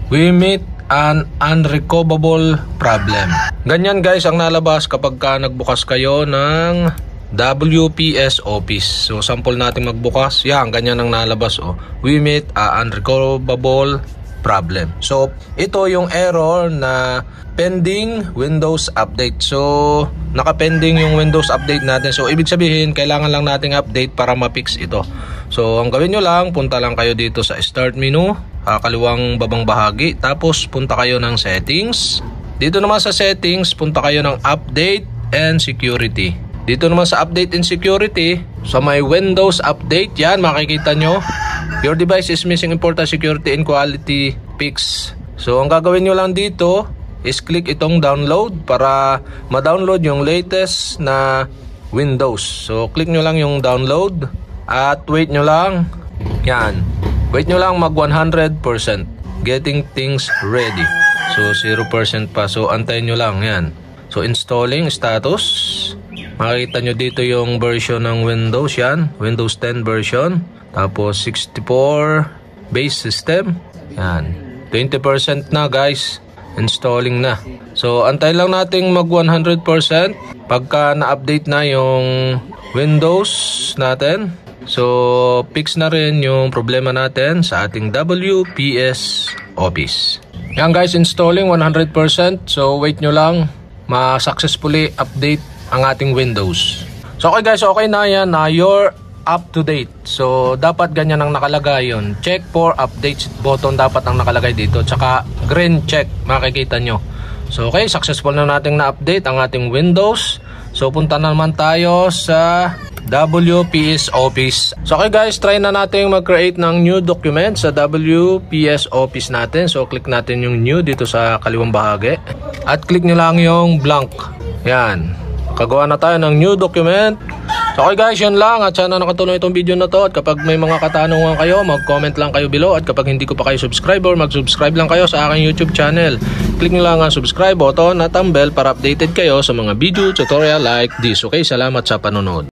we meet an unrecoverable problem. Ganyan guys ang nalabas kapag nagbukas kayo ng WPS Office. So sample natin magbukas. Yan, ganyan ang nalabas. We meet an unrecoverable problem. So ito yung error na pending Windows update. So naka-pending yung Windows update natin. So ibig sabihin kailangan lang nating update para ma-fix ito. So ang gawin nyo lang, punta lang kayo dito sa start menu, kaliwang babang bahagi. Tapos punta kayo ng settings. Dito naman sa settings, punta kayo ng update and security. Dito naman sa update and security, sa may Windows update, yan makikita nyo, your device is missing important security and quality fix. So ang gagawin nyo lang dito is click itong download para ma-download yung latest na Windows. So click nyo lang yung download at wait nyo lang. Yan, wait nyo lang mag 100%, getting things ready. So 0% pa, so antayin nyo lang. Yan, so installing status. Makikita nyo dito yung version ng Windows. Yan, Windows 10 version. Tapos 64 base system. Yan, 20% na guys, installing na. So antay lang nating mag 100% pagka na-update na yung Windows natin. So fix na rin yung problema natin sa ating WPS Office. Yan guys, installing 100%. So wait nyo lang, ma-successfully update ang ating Windows. So okay guys, okay na yan, you're up to date. So dapat ganyan ang nakalagay yun. Check for updates button dapat ang nakalagay dito. Tsaka green check, makikita nyo. So okay, successful na natin na-update ang ating Windows. So punta na naman tayo sa WPS Office. So okay guys, try na natin mag-create ng new document sa WPS Office natin. So click natin yung new dito sa kaliwang bahagi. At click nyo lang yung blank. Yan, kagawa na tayo ng new document. So okay guys, yun lang. At sana nakatulong itong video na to. At kapag may mga katanungan kayo, mag-comment lang kayo below. At kapag hindi ko pa kayo subscriber, mag-subscribe lang kayo sa aking YouTube channel. Click nyo lang ang subscribe button at ang bell para updated kayo sa mga video tutorial like this. Okay, salamat sa panonood.